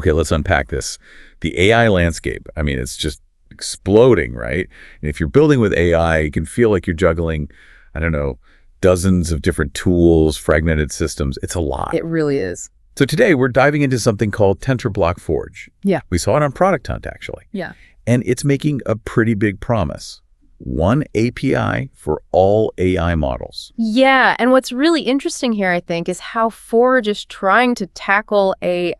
Okay, let's unpack this. The AI landscape, I mean, it's just exploding, right? And if you're building with AI, you can feel like you're juggling, I don't know, dozens of different tools, fragmented systems. It's a lot. It really is. So today we're diving into something called TensorBlock Forge. Yeah. We saw it on Product Hunt, actually. Yeah. And it's making a pretty big promise. One API for all AI models. Yeah, and what's really interesting here, I think, is how Forge is trying to tackle a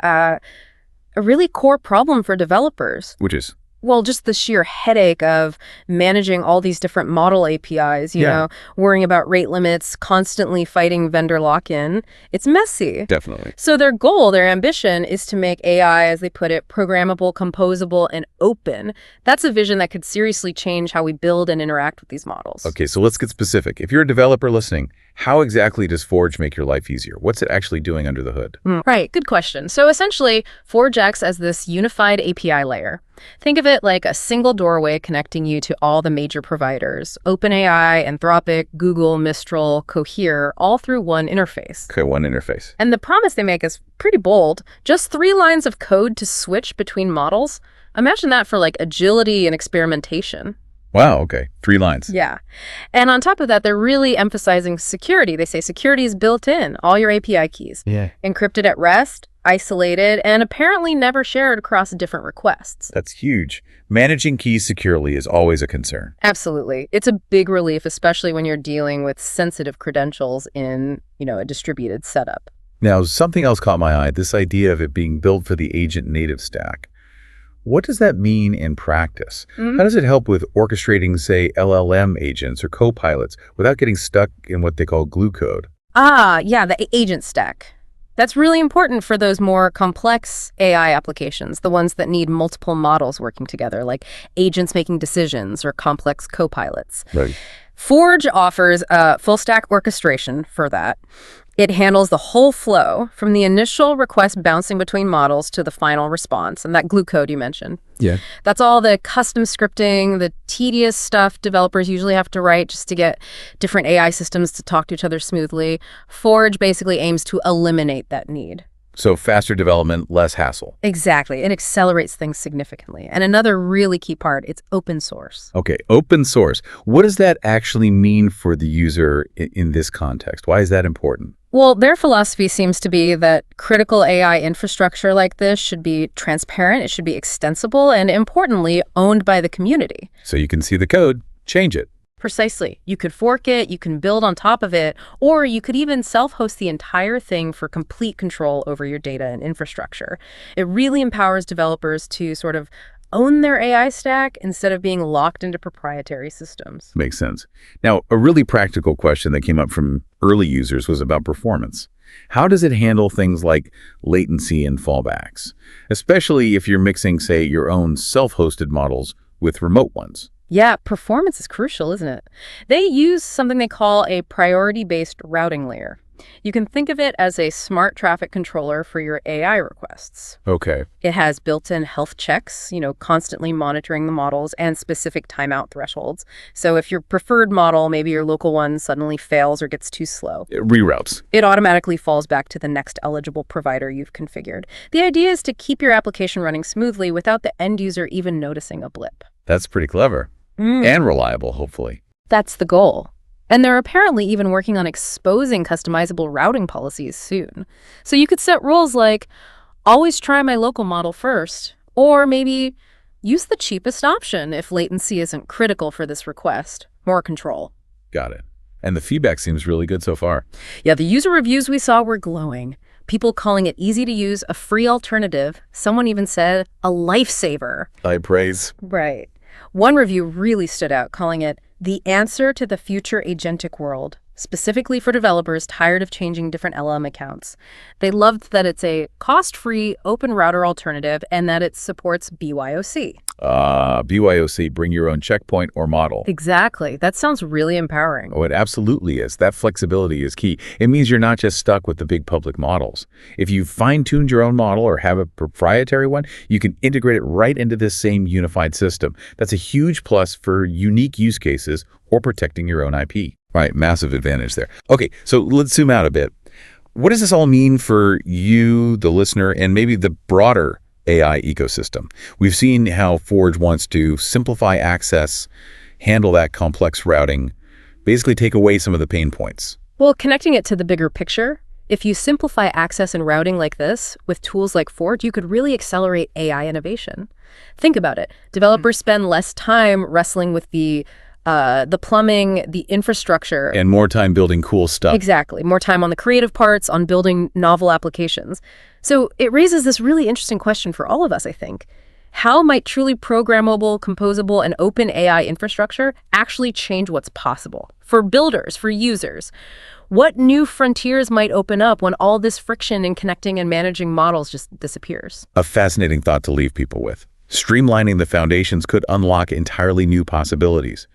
really core problem for developers. Which is? Well, just the sheer headache of managing all these different model APIs, you know, worrying about rate limits, constantly fighting vendor lock-in. It's messy. Definitely. So their goal, their ambition, is to make AI, as they put it, programmable, composable, and open. That's a vision that could seriously change how we build and interact with these models. Okay, so let's get specific. If you're a developer listening, how exactly does Forge make your life easier? What's it actually doing under the hood? Right, good question. So essentially, Forge acts as this unified API layer. Think of it like a single doorway connecting you to all the major providers, OpenAI, Anthropic, Google, Mistral, Cohere, all through one interface. Okay, one interface. And the promise they make is pretty bold. Just 3 lines of code to switch between models. Imagine that for like agility and experimentation. Wow, okay. 3 lines. Yeah. And on top of that, they're really emphasizing security. They say security is built in, all your API keys. Yeah. Encrypted at rest, isolated, and apparently never shared across different requests. That's huge. Managing keys securely is always a concern. Absolutely. It's a big relief, especially when you're dealing with sensitive credentials in, a distributed setup. Now, something else caught my eye, this idea of it being built for the agent native stack. What does that mean in practice? How does it help with orchestrating, say, LLM agents or copilots without getting stuck in what they call glue code? Yeah, the agent stack. That's really important for those more complex AI applications, the ones that need multiple models working together, like agents making decisions or complex copilots. Right. Forge offers full stack orchestration for that. It handles the whole flow from the initial request bouncing between models to the final response, and that glue code you mentioned. Yeah. That's all the custom scripting, the tedious stuff developers usually have to write just to get different AI systems to talk to each other smoothly. Forge basically aims to eliminate that need. So faster development, less hassle. Exactly. It accelerates things significantly. And another really key part, it's open source. Okay, open source. What does that actually mean for the user in this context? Why is that important? Well, their philosophy seems to be that critical AI infrastructure like this should be transparent, it should be extensible, and importantly, owned by the community. So you can see the code, change it. Precisely. You could fork it, you can build on top of it, or you could even self-host the entire thing for complete control over your data and infrastructure. It really empowers developers to sort of own their AI stack instead of being locked into proprietary systems. Makes sense. Now, a really practical question that came up from early users was about performance. How does it handle things like latency and fallbacks, especially if you're mixing, say, your own self-hosted models with remote ones? Yeah, performance is crucial, isn't it? They use something they call a priority-based routing layer. You can think of it as a smart traffic controller for your AI requests. Okay. It has built-in health checks, constantly monitoring the models and specific timeout thresholds. So if your preferred model, maybe your local one, suddenly fails or gets too slow, It reroutes. it automatically falls back to the next eligible provider you've configured. The idea is to keep your application running smoothly without the end user even noticing a blip. That's pretty clever. And reliable, hopefully. That's the goal. And they're apparently even working on exposing customizable routing policies soon. So you could set rules like, always try my local model first, or maybe use the cheapest option if latency isn't critical for this request. More control. Got it. And the feedback seems really good so far. Yeah, the user reviews we saw were glowing. People calling it easy to use, a free alternative. Someone even said a lifesaver. High praise. Right. One review really stood out, calling it the answer to the future agentic world, specifically for developers tired of changing different LLM accounts. They loved that it's a cost-free open router alternative and that it supports BYOC. BYOC, bring your own checkpoint or model. Exactly. That sounds really empowering. Oh, it absolutely is. That flexibility is key. It means you're not just stuck with the big public models. If you fine-tuned your own model or have a proprietary one, you can integrate it right into this same unified system. That's a huge plus for unique use cases or protecting your own IP. Right, massive advantage there. Okay, so let's zoom out a bit. What does this all mean for you, the listener, and maybe the broader AI ecosystem. We've seen how Forge wants to simplify access, handle that complex routing, basically take away some of the pain points. Well, connecting it to the bigger picture, if you simplify access and routing like this with tools like Forge, you could really accelerate AI innovation. Think about it. Developers spend less time wrestling with the plumbing, the infrastructure. And more time building cool stuff. Exactly. More time on the creative parts, on building novel applications. So it raises this really interesting question for all of us, I think. How might truly programmable, composable, and open AI infrastructure actually change what's possible for builders, for users? What new frontiers might open up when all this friction in connecting and managing models just disappears? A fascinating thought to leave people with. Streamlining the foundations could unlock entirely new possibilities.